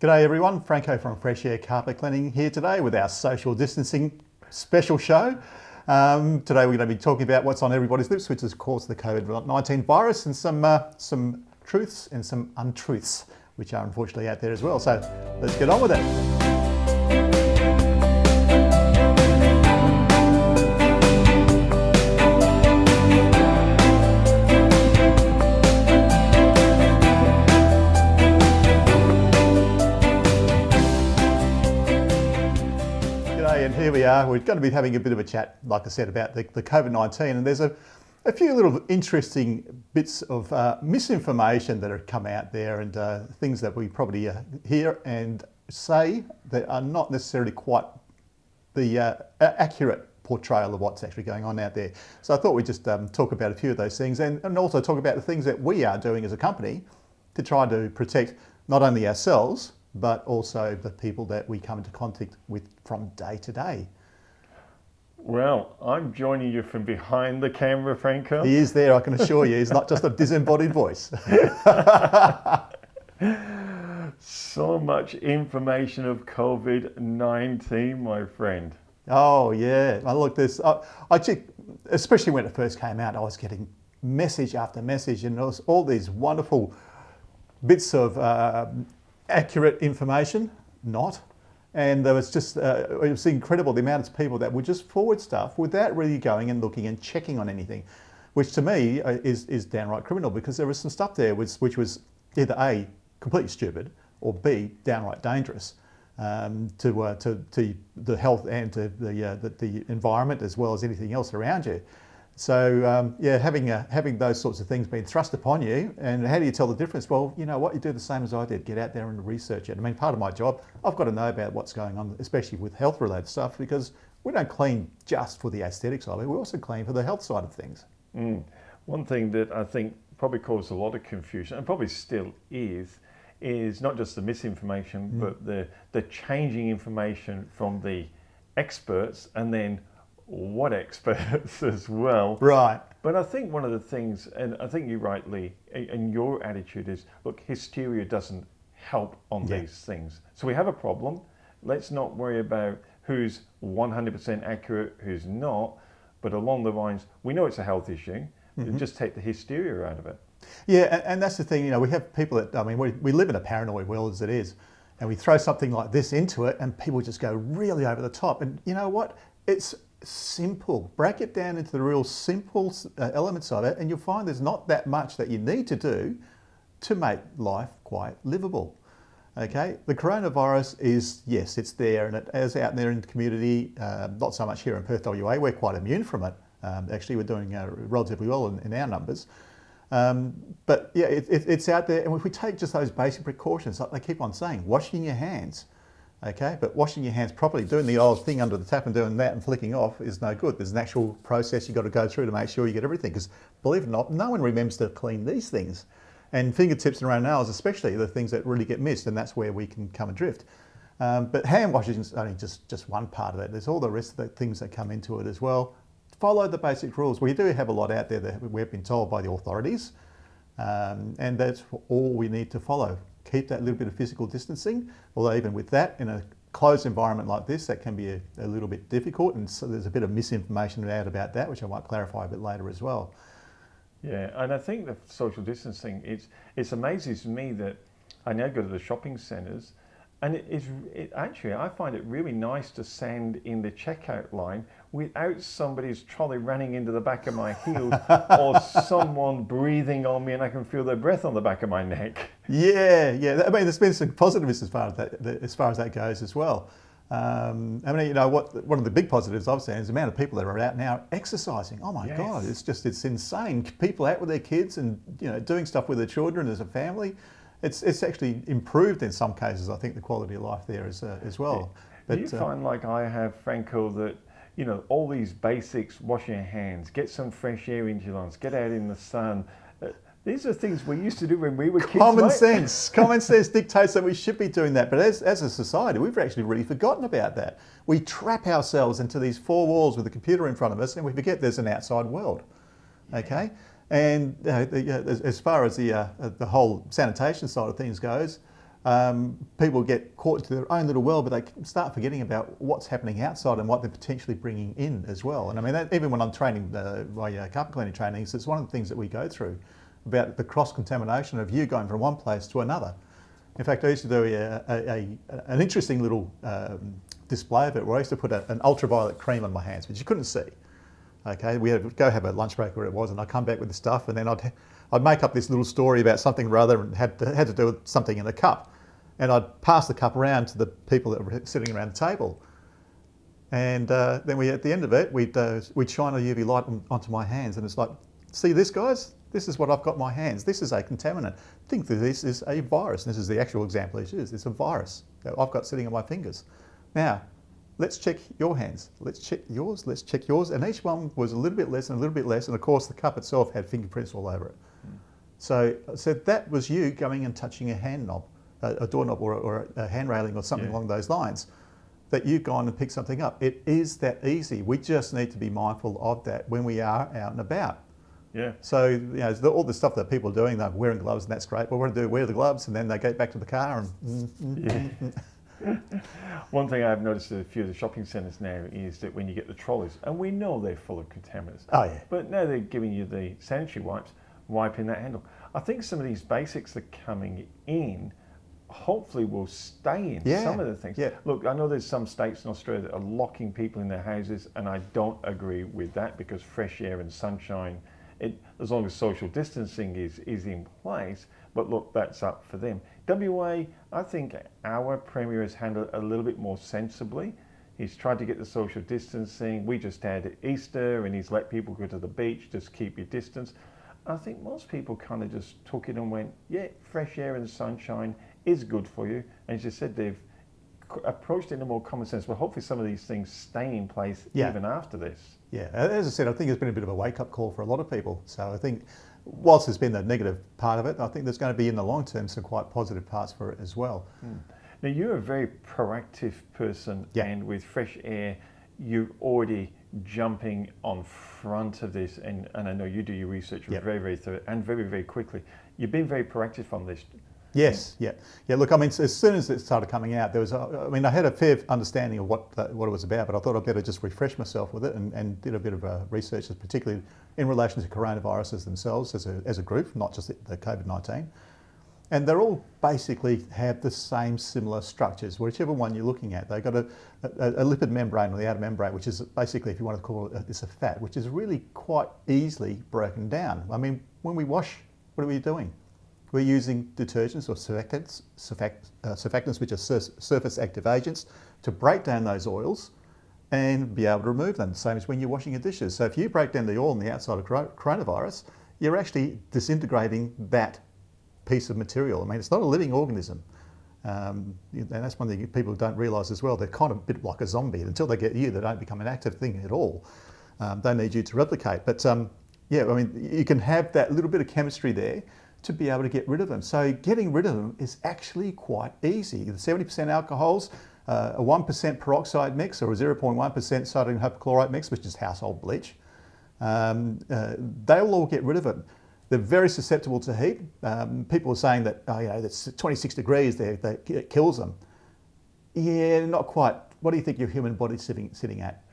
G'day everyone, Franco from Fresh Aire Carpet Cleaning here today with our social distancing special show. Today we're going to be talking about what's on everybody's lips, which is of course the Covid-19 virus, and some truths and some untruths, which are unfortunately out there as well. So let's get on with it. And here we are. We're going to be having a bit of a chat, like I said, about the Covid-19, and there's a few little interesting bits of misinformation that have come out there, and things that we probably hear and say that are not necessarily quite the accurate portrayal of what's actually going on out there. So I thought we'd just talk about a few of those things, and also talk about the things that we are doing as a company to try to protect not only ourselves, but also the people that we come into contact with from day to day. Well, I'm joining you from behind the camera, Franco. He is there, I can assure you. He's not just a disembodied voice. So much information of COVID-19, my friend. Oh yeah, well, look, especially when it first came out, I was getting message after message, and there was all these wonderful bits of accurate information, and there was just it was incredible the amount of people that would just forward stuff without really going and looking and checking on anything, which to me is downright criminal, because there was some stuff there which was either A, completely stupid, or B, downright dangerous to the health and to the environment, as well as anything else around you. So yeah, having those sorts of things being thrust upon you, and how do you tell the difference? Well, you know what, you do the same as I did. Get out there and research it. I mean, part of my job, I've got to know about what's going on, especially with health-related stuff, because we don't clean just for the aesthetics of it. We also clean for the health side of things. One thing that I think probably caused a lot of confusion, and probably still is not just the misinformation, but the changing information from the experts, and then what experts as well. Right. But I think one of the things, and I think you rightly, and your attitude is, look, hysteria doesn't help on these things. So we have a problem. Let's not worry about who's 100% accurate, who's not, but along the lines, we know it's a health issue. Just take the hysteria out of it. Yeah, and that's the thing, you know, we have people that, I mean, we live in a paranoid world as it is, and we throw something like this into it and people just go really over the top. And you know what? It's simple. Break it down into the real simple elements of it, and you'll find there's not that much that you need to do to make life quite livable. Okay, the coronavirus is, yes, it's there, and it is out there in the community. Not so much here in Perth, WA. We're quite immune from it. Actually, we're doing relatively well in our numbers. But yeah, it's out there, and if we take just those basic precautions, like they keep on saying, washing your hands. Okay, but washing your hands properly, doing the old thing under the tap and doing that and flicking off is no good. There's an actual process you've got to go through to make sure you get everything, because believe it or not, no one remembers to clean these things. And fingertips and around nails especially are the things that really get missed, and that's where we can come adrift. But hand washing is only just one part of it. There's all the rest of the things that come into it as well. Follow the basic rules. We do have a lot out there that we've been told by the authorities, and that's all we need to follow. Keep that little bit of physical distancing, although even with that, in a closed environment like this, that can be a little bit difficult, and so there's a bit of misinformation out about that, which I might clarify a bit later as well. Yeah, and I think the social distancing, it's amazing to me that I now go to the shopping centres, and actually I find it really nice to stand in the checkout line without somebody's trolley running into the back of my heels or someone breathing on me and I can feel their breath on the back of my neck. Yeah. I mean, there's been some positives as far as that goes as well. I mean, you know, one of the big positives I've seen is the amount of people that are out now exercising. Oh my God, it's insane. People out with their kids and, you know, doing stuff with their children as a family. It's actually improved in some cases, I think, the quality of life there as well. But, do you find, like I have, Franco, that, you know, all these basics, washing your hands, get some fresh air into your lungs, get out in the sun, these are things we used to do when we were kids. Common sense dictates that we should be doing that. But as a society, we've actually really forgotten about that. We trap ourselves into these four walls with a computer in front of us, and we forget there's an outside world. Okay. And as far as the whole sanitation side of things goes, people get caught into their own little world, but they start forgetting about what's happening outside and what they're potentially bringing in as well. And I mean, even when I'm training my carpet cleaning trainings, it's one of the things that we go through about the cross-contamination of you going from one place to another. In fact, I used to do an interesting little display of it where I used to put an ultraviolet cream on my hands, which you couldn't see. Okay, we had go have a lunch break where it was, and I'd come back with the stuff, and then I'd make up this little story about something or other, and had to do with something in a cup, and I'd pass the cup around to the people that were sitting around the table, and then at the end of it, we'd shine a UV light onto my hands, and it's like, see this, guys? This is what I've got in my hands. This is a contaminant. Think that this is a virus. This is the actual example it is. It's a virus that I've got sitting on my fingers. Now, let's check your hands. Let's check yours. Let's check yours. And each one was a little bit less and a little bit less. And of course, the cup itself had fingerprints all over it. So that was you going and touching a hand knob, a doorknob or a hand railing or something along those lines, that you've gone and picked something up. It is that easy. We just need to be mindful of that when we are out and about. Yeah. So, you know, all the stuff that people are doing, they're wearing gloves and that's great. But what do? Wear the gloves and then they get back to the car and... One thing I've noticed at a few of the shopping centres now is that when you get the trolleys, and we know they're full of contaminants, but now they're giving you the sanitary wipes, wiping that handle. I think some of these basics that are coming in hopefully will stay in some of the things. Yeah. Look, I know there's some states in Australia that are locking people in their houses, and I don't agree with that, because fresh air and sunshine, as long as social distancing is in place, but look, that's up for them. WA, I think our Premier has handled it a little bit more sensibly. He's tried to get the social distancing. We just had Easter and he's let people go to the beach, just keep your distance. I think most people kind of just took it and went, yeah, fresh air and sunshine is good for you. And as you said, they've approached it in a more common sense. Well, hopefully some of these things stay in place even after this. Yeah, as I said, I think it's been a bit of a wake-up call for a lot of people. So I think whilst there's been the negative part of it, I think there's going to be in the long term some quite positive parts for it as well. Now, you're a very proactive person, and with Fresh Aire, you're already jumping on front of this, and I know you do your research very, very thorough and very, very quickly. You've been very proactive on this. Yes, yeah. Look, I mean, as soon as it started coming out, there was, I had a fair understanding of what it was about, but I thought I'd better just refresh myself with it, and did a bit of research, particularly in relation to coronaviruses themselves as a group, not just the COVID-19. And they're all basically have the same similar structures, whichever one you're looking at. They've got a lipid membrane on the outer membrane, which is basically, if you want to call it, it's a fat, which is really quite easily broken down. I mean, when we wash, what are we doing? We're using detergents or surfactants, which are surface active agents, to break down those oils and be able to remove them, same as when you're washing your dishes. So if you break down the oil on the outside of coronavirus, you're actually disintegrating that piece of material. I mean, it's not a living organism. And that's one thing people don't realise as well. They're kind of a bit like a zombie. Until they get you, they don't become an active thing at all. They need you to replicate. But yeah, I mean, you can have that little bit of chemistry there to be able to get rid of them. So getting rid of them is actually quite easy. The 70% alcohols, a 1% peroxide mix or a 0.1% sodium hypochlorite mix, which is household bleach, they'll all get rid of it. They're very susceptible to heat. People are saying that, that's 26 degrees that it kills them. Yeah, not quite. What do you think your human body's sitting at?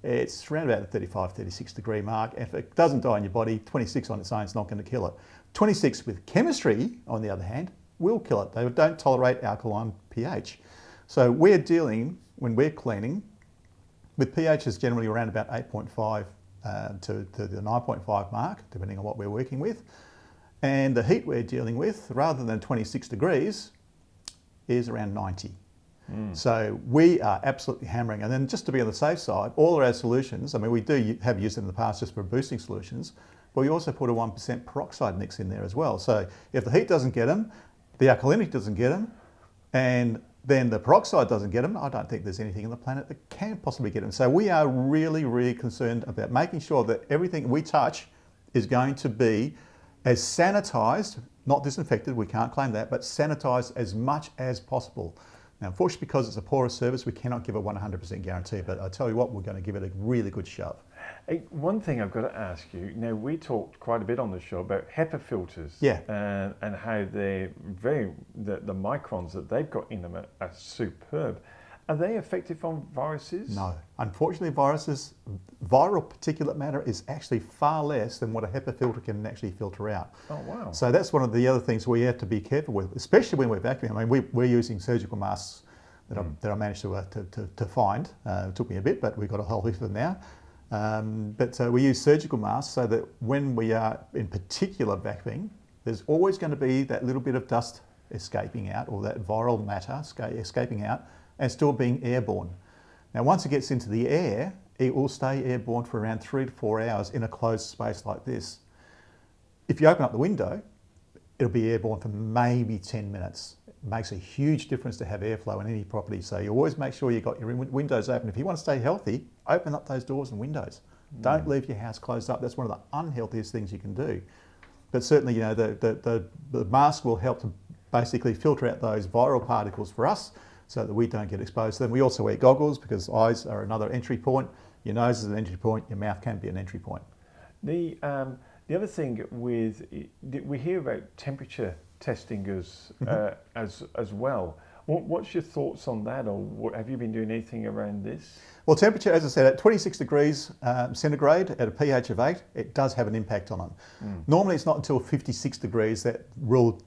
It's around about the 35, 36 degree mark. If it doesn't die in your body, 26 on its own is not going to kill it. 26 with chemistry, on the other hand, will kill it. They don't tolerate alkaline pH. So we're dealing, when we're cleaning, with pHs generally around about 8.5 to the 9.5 mark, depending on what we're working with. And the heat we're dealing with, rather than 26 degrees, is around 90. So we are absolutely hammering. And then just to be on the safe side, all of our solutions, I mean, we have used it in the past just for boosting solutions, but we also put a 1% peroxide mix in there as well. So if the heat doesn't get them, the alkalinity doesn't get them, and then the peroxide doesn't get them, I don't think there's anything on the planet that can possibly get them. So we are really, really concerned about making sure that everything we touch is going to be as sanitised, not disinfected, we can't claim that, but sanitised as much as possible. Now, unfortunately, because it's a poorer service, we cannot give a 100% guarantee, but I tell you what, we're going to give it a really good shove. Hey, one thing I've got to ask you, we talked quite a bit on the show about HEPA filters, Yeah. and how the microns that they've got in them are superb. Are they effective on viruses? No. Unfortunately, viral particulate matter is actually far less than what a HEPA filter can actually filter out. Oh, wow. So that's one of the other things we have to be careful with, especially when we're vacuuming. I mean, we're using surgical masks that I managed to find. It took me a bit, but we've got a whole heap of them now. But we use surgical masks so that when we are in particular vacuuming, there's always going to be that little bit of dust escaping out, or that viral matter escaping out, and still being airborne. Now, once it gets into the air, it will stay airborne for around 3 to 4 hours in a closed space like this. If you open up the window, it'll be airborne for maybe 10 minutes. It makes a huge difference to have airflow in any property. So you always make sure you've got your windows open. If you want to stay healthy, open up those doors and windows. Don't leave your house closed up. That's one of the unhealthiest things you can do. But certainly, the mask will help to basically filter out those viral particles for us, so that we don't get exposed to them. We also wear goggles because eyes are another entry point. Your nose is an entry point. Your mouth can be an entry point. The other thing we hear about temperature testing as well. What's your thoughts on that, or have you been doing anything around this? Well, temperature, as I said, at 26 degrees centigrade at a pH of 8, it does have an impact on them. Normally, it's not until 56 degrees that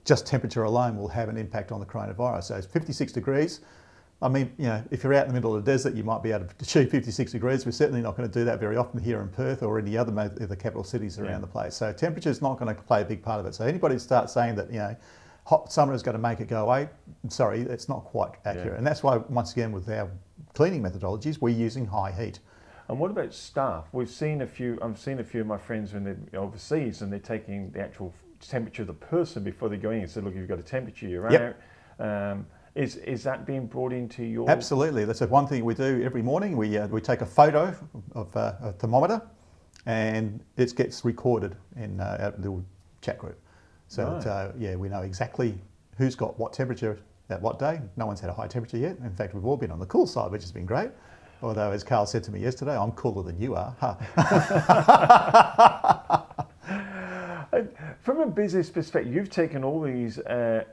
just temperature alone will have an impact on the coronavirus. So it's 56 degrees. I mean, if you're out in the middle of the desert, you might be able to achieve 56 degrees. We're certainly not going to do that very often here in Perth or any other the capital cities around the place. So temperature is not going to play a big part of it. So anybody who starts saying that, hot summer is going to make it go away, sorry, it's not quite accurate. And that's why, once again, with our cleaning methodologies, we're using high heat. And what about staff? I've seen a few of my friends when they're overseas and they're taking the actual temperature of the person before they go in and say, look, if you've got a temperature, you're out. Is that being brought into your... Absolutely. That's one thing we do every morning. We take a photo of a thermometer and it gets recorded in the chat group. So we know exactly who's got what temperature at what day. No one's had a high temperature yet. In fact, we've all been on the cool side, which has been great. Although, as Carl said to me yesterday, I'm cooler than you are. From a business perspective, you've taken all these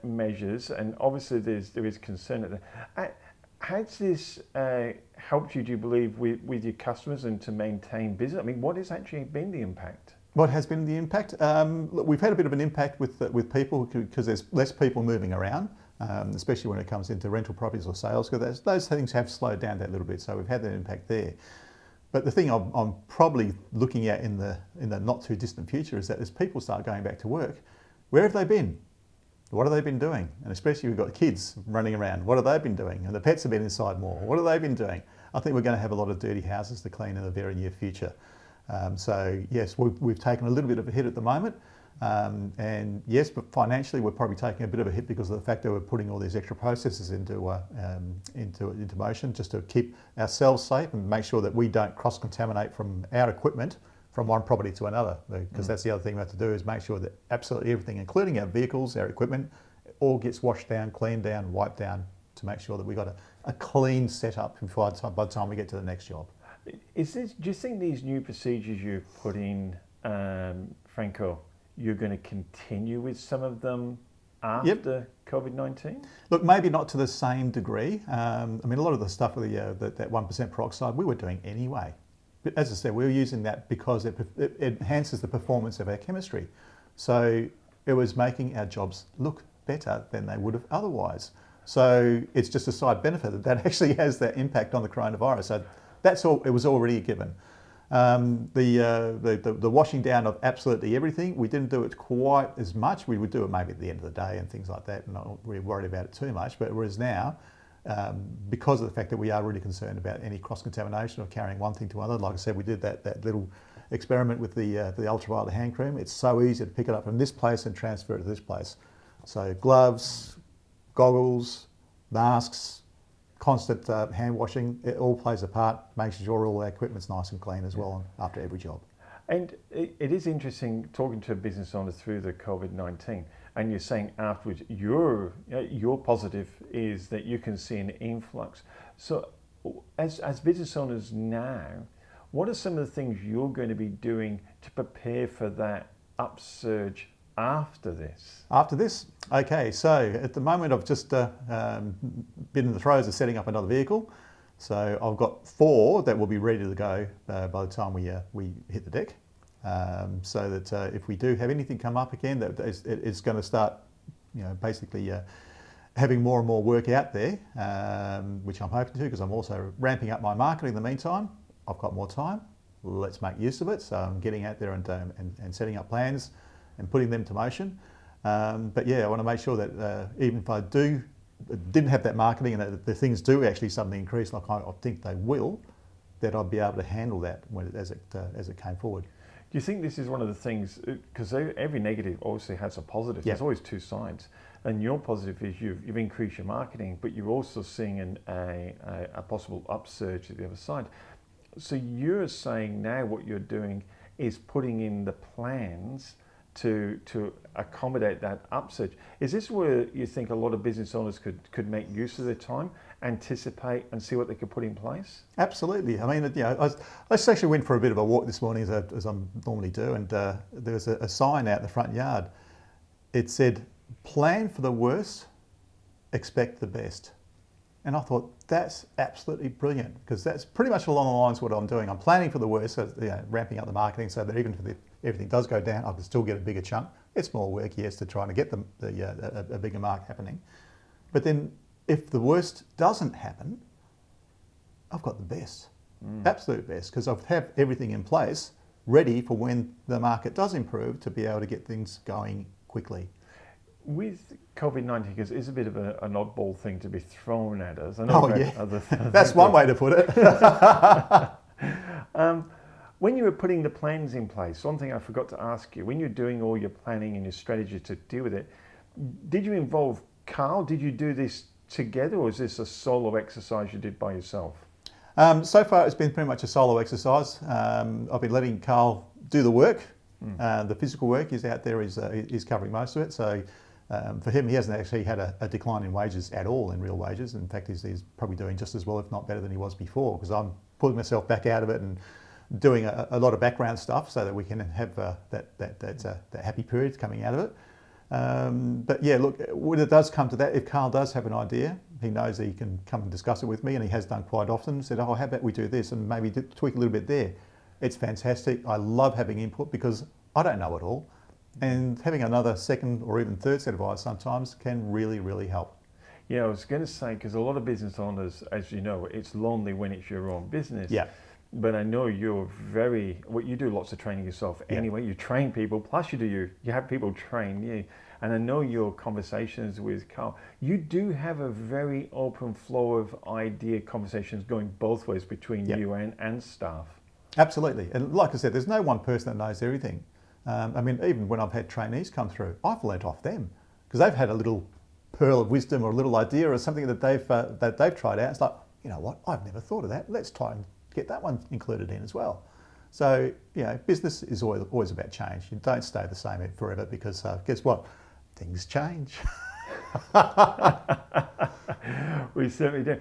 measures, and obviously there is concern at that. Has this helped you, do you believe, with your customers and to maintain business? I mean, what has actually been the impact? What has been the impact? Look, we've had a bit of an impact with people because there's less people moving around, especially when it comes into rental properties or sales, because those things have slowed down that little bit. So we've had that impact there. But the thing I'm probably looking at in the not too distant future is that as people start going back to work, where have they been? What have they been doing? And especially we've got kids running around. What have they been doing? And the pets have been inside more. What have they been doing? I think we're going to have a lot of dirty houses to clean in the very near future. So yes, we've taken a little bit of a hit at the moment. And yes, but financially we're probably taking a bit of a hit because of the fact that we're putting all these extra processes into motion just to keep ourselves safe and make sure that we don't cross-contaminate from our equipment from one property to another, because that's the other thing we have to do is make sure that absolutely everything, including our vehicles, our equipment, all gets washed down, cleaned down, wiped down to make sure that we've got a clean setup by the time we get to the next job. Do you think these new procedures you've put in, Franco, you're going to continue with some of them after COVID-19? Look, maybe not to the same degree. I mean, a lot of the stuff with that 1% peroxide we were doing anyway. But as I said, we were using that because it enhances the performance of our chemistry. So it was making our jobs look better than they would have otherwise. So it's just a side benefit that actually has that impact on the coronavirus. So that's all. It was already a given. The washing down of absolutely everything, we didn't do it quite as much. We would do it maybe at the end of the day and things like that, and not really worried about it too much. But whereas now, because of the fact that we are really concerned about any cross-contamination or carrying one thing to another, like I said, we did that little experiment with the ultraviolet hand cream. It's so easy to pick it up from this place and transfer it to this place. So gloves, goggles, masks, constant hand washing, it all plays a part, making sure all our equipment's nice and clean as well after every job. And it is interesting talking to a business owner through the COVID-19. and you're saying afterwards your positive is that you can see an influx. So as business owners now, what are some of the things you're going to be doing to prepare for that upsurge after this? After this, okay, so at the moment I've just been in the throes of setting up another vehicle. So I've got 4 that will be ready to go by the time we hit the deck. So that if we do have anything come up again, that it's going to start, basically having more and more work out there, which I'm hoping to, because I'm also ramping up my marketing in the meantime. I've got more time. Let's make use of it. So I'm getting out there and setting up plans and putting them to motion. But yeah, I want to make sure that even if I didn't have that marketing and that the things do actually suddenly increase, like I think they will, that I'll be able to handle that as it came forward. Do you think this is one of the things, because every negative obviously has a positive, There's always 2 sides, and your positive is you've increased your marketing, but you're also seeing a possible upsurge at the other side. So you're saying now what you're doing is putting in the plans to accommodate that upsurge. Is this where you think a lot of business owners could make use of their time, anticipate and see what they could put in place? Absolutely. I mean, I actually went for a bit of a walk this morning as I normally do, and there was a sign out in the front yard. It said, "Plan for the worst, expect the best." And I thought, that's absolutely brilliant, because that's pretty much along the lines of what I'm doing. I'm planning for the worst, so ramping up the marketing so that even if everything does go down, I can still get a bigger chunk. It's more work, yes, to try to get a bigger mark happening. But then if the worst doesn't happen, I've got the best, absolute best, because I have everything in place ready for when the market does improve to be able to get things going quickly. With Covid-19, because it's a bit of an oddball thing to be thrown at us. That's one way to put it. When you were putting the plans in place, one thing I forgot to ask you, when you're doing all your planning and your strategy to deal with it, did you involve Carl? Did you do this together, or is this a solo exercise you did by yourself? So far, it's been pretty much a solo exercise. I've been letting Carl do the work. The physical work is out there, is covering most of it. So for him, he hasn't actually had a decline in wages at all, in real wages. In fact, he's probably doing just as well, if not better than he was before, because I'm pulling myself back out of it and doing a lot of background stuff so that we can have that happy period coming out of it. But yeah, look, when it does come to that, if Carl does have an idea, he knows that he can come and discuss it with me, and he has done quite often. Said, "Oh, how about we do this and maybe tweak a little bit there." It's fantastic. I love having input because I don't know it all, and having another second or even third set of eyes sometimes can really, really help. Yeah, I was going to say, because a lot of business owners, as you know, it's lonely when it's your own business. Yeah. But I know you do lots of training yourself anyway. You train people, plus you have people train you. And I know your conversations with Carl, you do have a very open flow of idea conversations going both ways between you and staff. Absolutely. And like I said, there's no one person that knows everything. I mean, even when I've had trainees come through, I've learnt off them because they've had a little pearl of wisdom or a little idea or something that they've tried out. It's like, you know what, I've never thought of that. Let's try and get that one included in as well. So, business is always about change. You don't stay the same forever because guess what? Things change. We certainly do.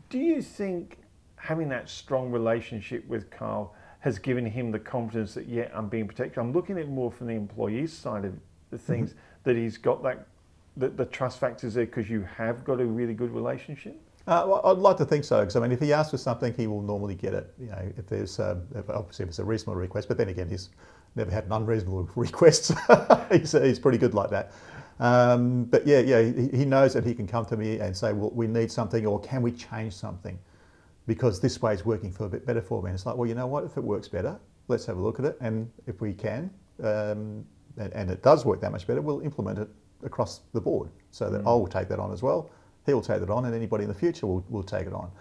Do you think having that strong relationship with Carl has given him the confidence that, I'm being protected? I'm looking at it more from the employee's side of the things, that he's got the trust factors there because you have got a really good relationship? Well, I'd like to think so, because I mean, if he asks for something, he will normally get it. If there's obviously if it's a reasonable request, but then again, he's never had an unreasonable request. he's pretty good like that. But he knows that he can come to me and say, well, we need something, or can we change something? Because this way is working for a bit better for me. And it's like, well, you know what? If it works better, let's have a look at it, and if we can, and it does work that much better, we'll implement it across the board, so that I will take that on as well. He'll take that on, and anybody in the future will take it on.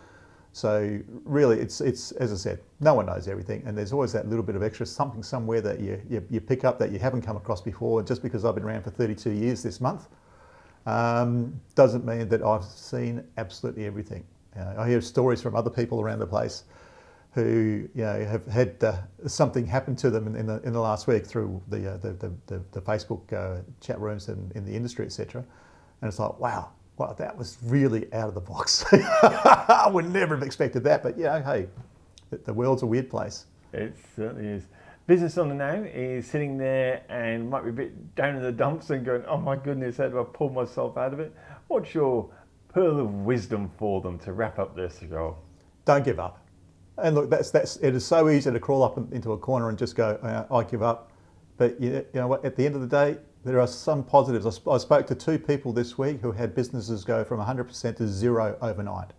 So really, it's as I said, no one knows everything, and there's always that little bit of extra something somewhere that you pick up that you haven't come across before. Just because I've been around for 32 years this month doesn't mean that I've seen absolutely everything. I hear stories from other people around the place who have had something happen to them in the last week through the Facebook chat rooms and in the industry, etc. And it's like, wow, that was really out of the box. I would never have expected that, but hey, the world's a weird place. It certainly is. Business on the Now is sitting there and might be a bit down in the dumps and going, oh my goodness, how do I pull myself out of it? What's your pearl of wisdom for them to wrap up this show? Don't give up. And look, it is so easy to crawl up into a corner and just go, I give up. But you know what? At the end of the day, there are some positives. I spoke to 2 people this week who had businesses go from 100% to 0 overnight.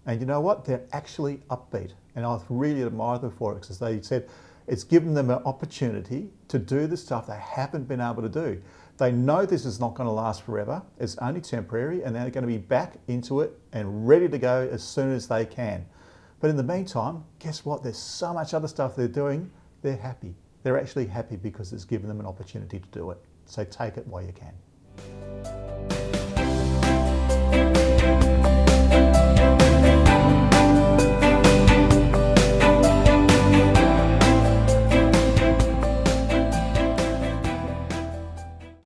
And you know what? They're actually upbeat. And I really admire them for it, because they said it's given them an opportunity to do the stuff they haven't been able to do. They know this is not going to last forever. It's only temporary, and they're going to be back into it and ready to go as soon as they can. But in the meantime, guess what? There's so much other stuff they're doing. They're happy. They're actually happy because it's given them an opportunity to do it. So take it while you can.